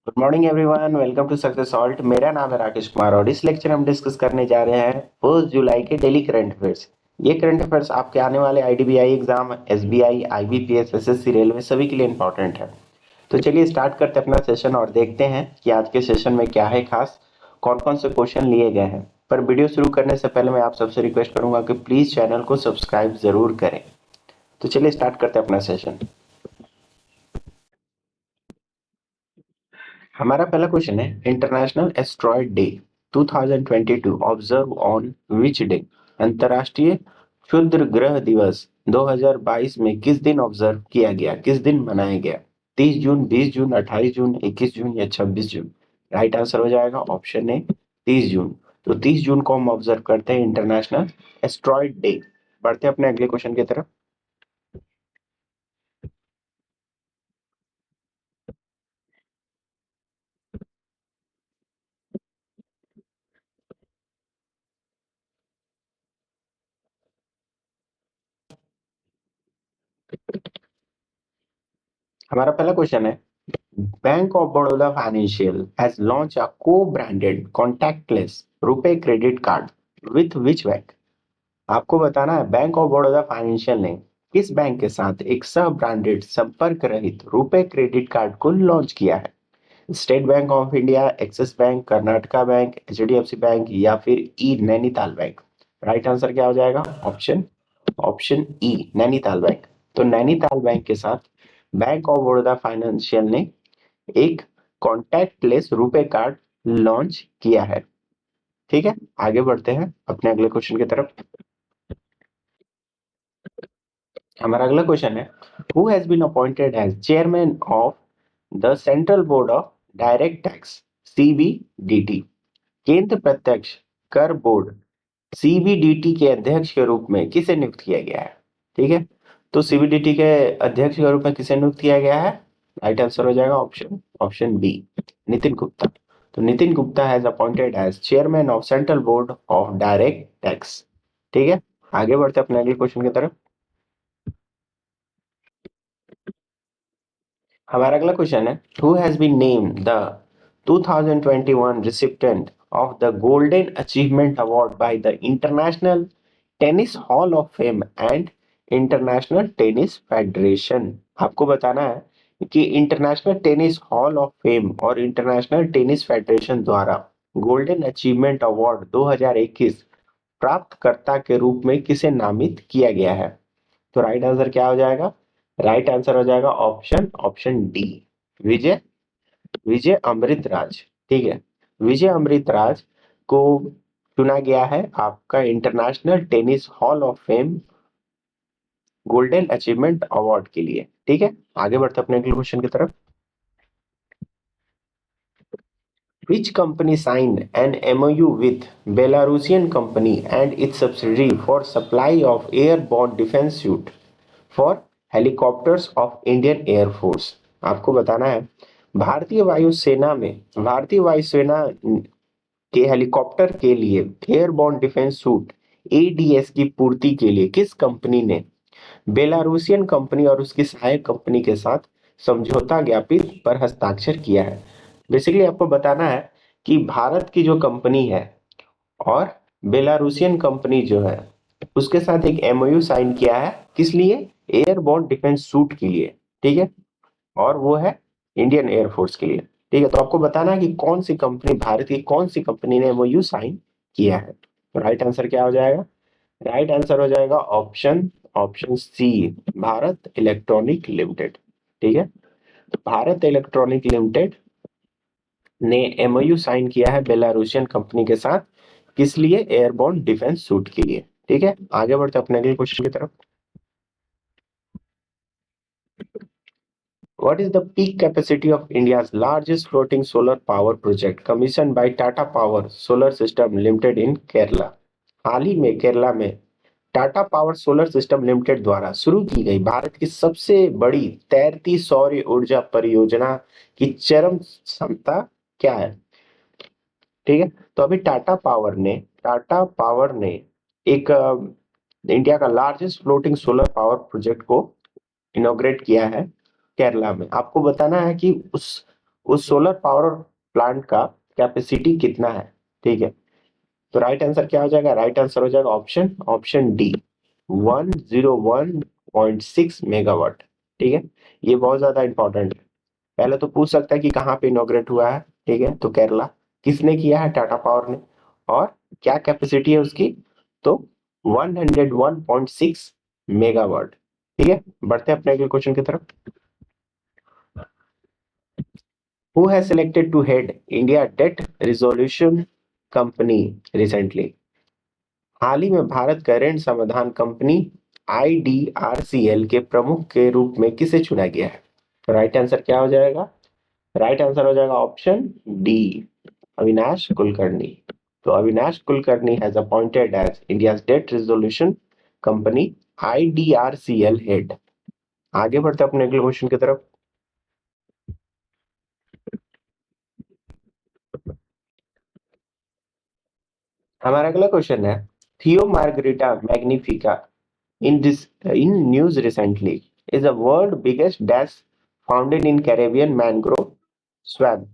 Good morning everyone, welcome to Success Salt. मेरा नाम है राकेश कुमार और इस लेक्चर में हम डिस्कस करने जा रहे हैं 1 जुलाई के डेली करंट अफेयर्स। ये करंट अफेयर्स आपके आने वाले IDBI exam, SBI, IBPS, SSC, railway सभी के लिए इंपॉर्टेंट है। तो चलिए स्टार्ट करते हैं अपना सेशन और देखते हैं कि आज के सेशन में क्या है खास, कौन कौन से क्वेश्चन लिए गए हैं। पर वीडियो शुरू करने से पहले मैं आप सबसे रिक्वेस्ट करूंगा कि प्लीज चैनल को सब्सक्राइब जरूर करें। तो चलिए स्टार्ट करते हैं अपना सेशन। हमारा पहला क्वेश्चन है, international asteroid day 2022 observe on which day. अंतरराष्ट्रीय क्षुद्र ग्रह दिवस 2022 में किस दिन ऑब्जर्व किया गया, किस दिन मनाया गया? 30 जून, 20 जून, 28 जून, 21 जून या 26 जून? राइट आंसर हो जाएगा ऑप्शन ए 30 जून। तो 30 जून को हम ऑब्जर्व करते हैं इंटरनेशनल एस्ट्रॉयड डे। बढ़ते हैं अपने अगले क्वेश्चन की तरफ। हमारा पहला क्वेश्चन है, Bank of Baroda Financial has launched a co-branded contactless रुपए credit card with which bank? आपको बताना है बैंक ऑफ बड़ौदा फाइनेंशियल ने किस बैंक के साथ एक सह ब्रांडेड संपर्क रहित रुपए क्रेडिट कार्ड को लॉन्च किया है? State bank of India, axis bank, Karnataka bank, HDFC bank या फिर ई नैनीताल बैंक? राइट आंसर क्या हो जाएगा? Option option E Nainital bank. तो नैनीताल बैंक के साथ बैंक ऑफ बड़ौदा फाइनेंशियल ने एक कॉन्टैक्टलेस रुपए कार्ड लॉन्च किया है। ठीक है, आगे बढ़ते हैं अपने अगले क्वेश्चन की तरफ। हमारा अगला क्वेश्चन है, who has been appointed as chairman of the central board of direct tax CBDT. केंद्र प्रत्यक्ष कर बोर्ड सीबीडीटी के अध्यक्ष के रूप में किसे नियुक्त किया गया है? ठीक है, तो सीबीडीटी के अध्यक्ष के रूप में किसे नियुक्त किया गया है? राइट आंसर हो जाएगा option option B Nitin Gupta. तो Nitin Gupta has appointed as chairman of central board of direct tax. ठीक है, आगे बढ़ते हैं अपने अगले क्वेश्चन की तरफ। हमारा अगला क्वेश्चन है, who has been named the 2021 recipient of the Golden Achievement Award by the International Tennis Hall of Fame and International Tennis Federation? आपको बताना है कि international tennis hall of fame और इंटरनेशनल टेनिस फेडरेशन द्वारा golden achievement award 2021 प्राप्तकर्ता के रूप में किसे नामित किया गया है? तो राइट आंसर क्या हो जाएगा? राइट आंसर हो जाएगा option option D Vijay Vijay Amritraj. ठीक है, विजय अमृतराज को चुना गया है आपका international tennis hall of fame golden achievement award के लिए। ठीक है, आगे बढ़ते अपने अगले क्वेश्चन की तरफ। Which company signed an MOU with Belarusian company and its subsidiary for supply of airborne defense suit for helicopters of Indian Air Force? आपको बताना है, भारतीय वायुसेना के हेलीकॉप्टर के लिए एयरबोर्न डिफेंस सूट एडीएस की पूर्ति के लिए किस कंपनी ने बेलारूसियन कंपनी और उसकी सहायक कंपनी के साथ समझौता ज्ञापित पर हस्ताक्षर किया है? बेसिकली आपको बताना है कि भारत की जो कंपनी है और बेलारूसियन कंपनी जो है उसके साथ एक एमओयू साइन किया है, किस लिए? एयरबोर्न डिफेंस सूट के लिए। ठीक है, और वो है इंडियन एयरफोर्स के लिए। ठीक है, तो आपको बताना है कि कौन सी कंपनी, भारत की कौन सी कंपनी ने एमओयू साइन किया है। तो राइट आंसर क्या हो जाएगा? राइट आंसर हो जाएगा option option C Bharat electronic limited. ठीक है, तो भारत इलेक्ट्रॉनिक लिमिटेड ने एमओयू साइन किया है बेलारूसियन कंपनी के साथ, किस लिए? एयरबोर्न डिफेंस सूट के लिए। ठीक है, आगे बढ़ते अपने अगले क्वेश्चन की तरफ। What is the peak capacity of India's largest floating solar power project commissioned by Tata Power Solar System Limited in Kerala? हाल ही में केरला में Tata power solar system limited द्वारा शुरू की गई भारत की सबसे बड़ी तैरती सौर ऊर्जा परियोजना की चरम क्षमता क्या है? ठीक है, तो अभी टाटा पावर ने एक इंडिया का largest floating solar power project को इनॉग्रेट किया है केरला में। आपको बताना है कि उस सोलर पावर प्लांट का कैपेसिटी कितना है? ठीक है, तो राइट आंसर क्या हो जाएगा? राइट आंसर हो जाएगा ऑप्शन डी, 101.6 मेगावाट। ठीक है, ये बहुत ज्यादा इंपॉर्टेंट है। पहले तो पूछ सकता है कि कहाँ पे इनॉग्रेट हुआ है। ठीक है, तो केरला। किसने किया है? टाटा पावर ने। और क्या कैपेसिटी है उसकी? तो 101.6 मेगावाट। ठीक है, बढ़ते हैं अपने अगले क्वेश्चन की तरफ। Who has selected to head India debt resolution company recently? हाल ही में भारत का ऋण समाधान कंपनी आईडीआरसीएल के प्रमुख के रूप में किसे चुना गया है? तो राइट आंसर क्या हो जाएगा? राइट आंसर हो जाएगा ऑप्शन डी, अविनाश कुलकर्णी। तो Avinash Kulkarni has appointed as India's debt resolution company IDRCL head. आगे बढ़ते अपने अगले क्वेश्चन की तरफ। हमारा अगला क्वेश्चन है, थियो margherita मैग्निफिका in news recently is the world biggest dash founded in Caribbean mangrove swamp।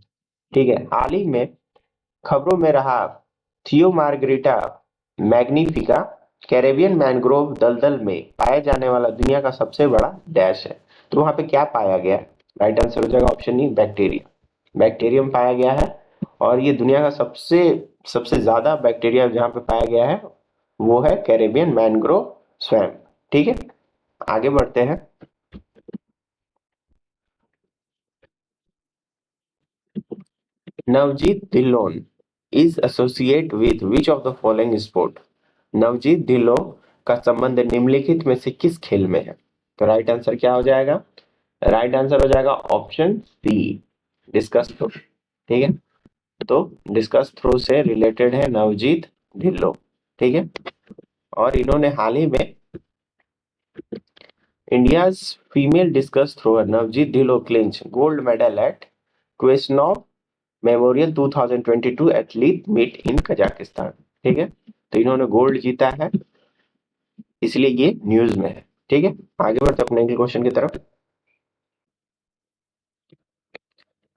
ठीक है, हाल ही में खबरों में रहा थियो मार्गरिटा मैग्निफिका कैरेबियन मैंग्रोव दलदल में पाया जाने वाला दुनिया का सबसे बड़ा डैश है। तो वहां पे क्या पाया गया? राइट आंसर हो जाएगा ऑप्शन ई, बैक्टीरिया। बैक्टीरियम पाया गया है, और ये दुनिया का सबसे सबसे ज्यादा बैक्टीरिया जहाँ पे पाया गया है वो है कैरेबियन मैंग्रोव स्वैम्प। ठीक है, आगे बढ़ते हैं। Navjeet Dhillon is associate with which of the following sport? Navjeet Dhillon का संबंध निम्नलिखित में से किस खेल में है? तो राइट आंसर क्या हो जाएगा? राइट आंसर हो जाएगा ऑप्शन सी, डिस्कस थ्रो। ठीक है, तो डिस्कस थ्रो से रिलेटेड है नवजीत ढिल्लों। ठीक है, और इन्होंने हाल ही में India's female discus thrower Navjeet Dhillon clinch gold medal at Qosanov memorial 2022 athlete meet in Kazakhstan. ठीक है, तो इन्होंने गोल्ड जीता है, इसलिए ये न्यूज में है। ठीक है, आगे बढ़ते अपने अगले क्वेश्चन की तरफ।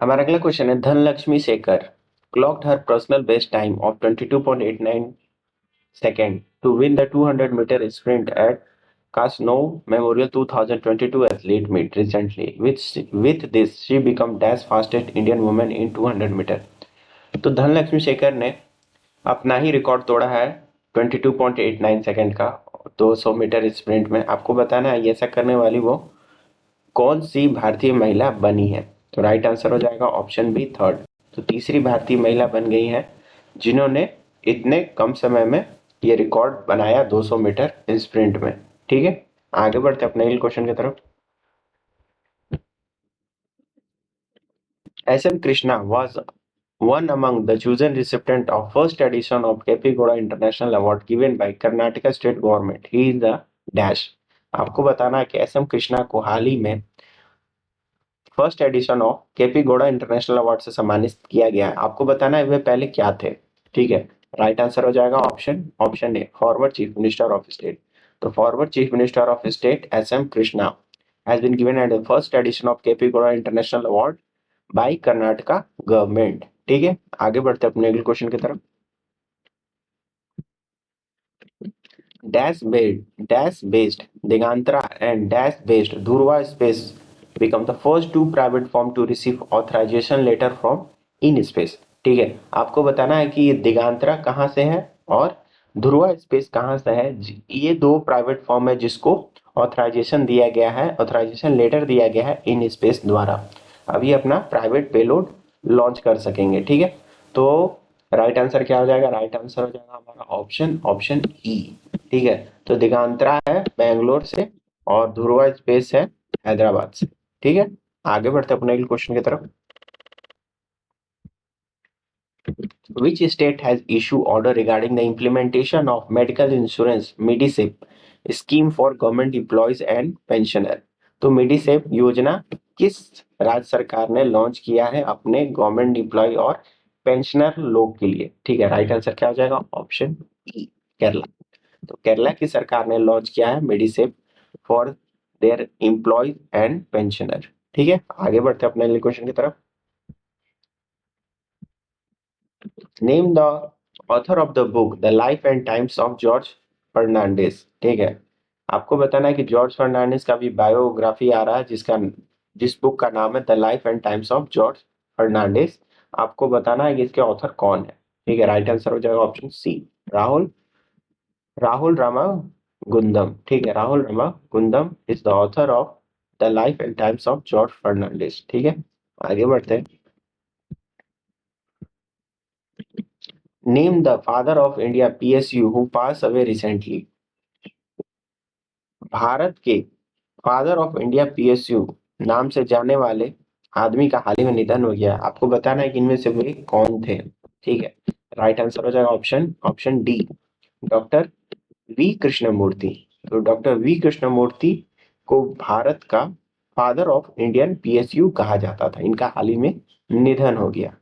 हमारा अगला क्वेश्चन है, Dhanlaxmi Shekhar clocked her personal best time of 22.89 second to win the 200-meter sprint at Kasnov Memorial 2022 athlete meet recently. With this, she became dash fastest Indian woman in 200 meter। तो धनलक्ष्मी शेखर ने अपना ही रिकॉर्ड तोड़ा है 22.89 सेकंड का 200 metre sprint में। आपको बताना है ऐसा करने वाली वो कौन सी भारतीय महिला बनी है? तो राइट आंसर हो जाएगा ऑप्शन बी, थर्ड। तो तीसरी भारतीय महिला बन गई है जिन्होंने इतने कम समय में ये रिकॉर्ड बनाया 200 मीटर स्प्रिंट में। ठीक है, आगे बढ़ते अपने अगले क्वेश्चन की तरफ। SM Krishna was one among the chosen recipient of first edition of KP Gowda International Award given by Karnataka State Government. He is the dash। आपको बताना है कि SM कृष्णा को हाल ही में first edition of KP Gowda international award से सम्मानित किया गया है। आपको बताना है वे पहले क्या थे। ठीक है, राइट आंसर हो जाएगा option A, forward chief minister of state. तो forward chief minister of state SM Krishna has been given at the first edition of KP Gowda international award by Karnataka government. ठीक है, आगे बढ़ते अपने अगले क्वेश्चन की तरफ। Dash based Digantra and Dash based Dhurva Space become the first two private firm to receive authorization letter from InSpace। ठीक है, आपको बताना है कि ये दिगांतरा कहाँ से है और ध्रुवा स्पेस कहाँ से है। ये दो प्राइवेट फर्म है जिसको ऑथराइजेशन दिया गया है, ऑथराइजेशन लेटर दिया गया है इन स्पेस द्वारा। अभी अपना प्राइवेट पेलोड लॉन्च कर सकेंगे। ठीक है, तो राइट आंसर क्या हो जाएगा? राइट आंसर हो जाएगा हमारा ऑप्शन ई। ठीक है, तो दिगांतरा है बेंगलोर से और ध्रुवा स्पेस है हैदराबाद से। ठीक है, आगे बढ़ते अपने अगले क्वेश्चन की तरफ। Which state has issued order regarding the implementation of medical insurance MEDISAPE scheme for government employees and pensioner? तो MEDISAPE योजना किस राज्य सरकार ने लॉन्च किया है अपने गवर्नमेंट एम्प्लॉय और पेंशनर लोग के लिए? ठीक है, राइट आंसर क्या हो जाएगा? Option E, Kerala. तो केरला की सरकार ने लॉन्च किया है Medisep for their employ and pensioner. ठीक है, आगे बढ़ते हैं अपने अगले क्वेश्चन की तरफ। Name the author of the book the life and times of George Fernandes. ठीक है, आपको बताना है कि जॉर्ज फर्नांडिस का भी बायोग्राफी आ रहा है जिस बुक का नाम है the life and times of George Fernandes. आपको बताना है कि इसके ऑथर कौन है। ठीक है, राइट आंसर हो जाएगा ऑप्शन सी, राहुल राहुल रामागुंदम। ठीक है, Rahul Ramagundam is the author of the life and times of George Fernandes. ठीक है, आगे बढ़ते हैं। Name the father of India PSU who pass away recently. Bharat के फादर ऑफ इंडिया पीएसयू नाम से जाने वाले आदमी का हाल ही में निधन हो गया। आपको बताना है कि इनमें से वे कौन थे। ठीक है, राइट आंसर हो जाएगा option option D, doctor V Krishnamurthy. तो डॉक्टर वी कृष्णमूर्ति को भारत का फादर ऑफ इंडियन पीएसयू कहा जाता था। इनका हाल ही में निधन हो गया।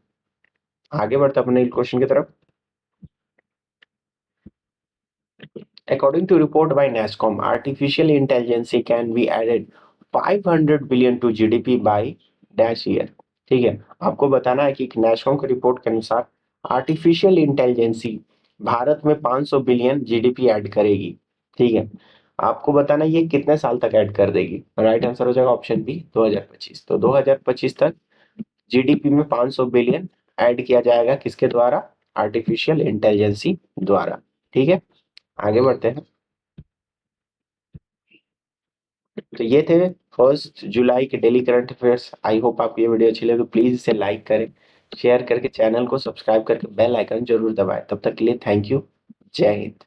आगे बढ़ते अपने क्वेश्चन की तरफ। According to report by NASSCOM, artificial intelligence can be added 500 billion to GDP by dash year। ठीक है, आपको बताना है कि NASSCOM की रिपोर्ट के अनुसार आर्टिफिशियल इंटेलिजेंसी भारत में 500 बिलियन जीडीपी ऐड करेगी। ठीक है, आपको बताना है ये कितने साल तक ऐड कर देगी। राइट आंसर हो जाएगा ऑप्शन बी, 2025। तो 2025 तक जीडीपी में 500 बिलियन ऐड किया जाएगा, किसके द्वारा? आर्टिफिशियल इंटेलिजेंसी द्वारा। ठीक है, आगे बढ़ते हैं। तो ये थे 1 जुलाई के daily current affairs. I hope आपको ये वीडियो अच्छी लगे तो प्लीज इसे लाइक करें, शेयर करके चैनल को सब्सक्राइब करके बेल आइकन जरूर दबाएं। तब तक के लिए थैंक यू, जय हिंद।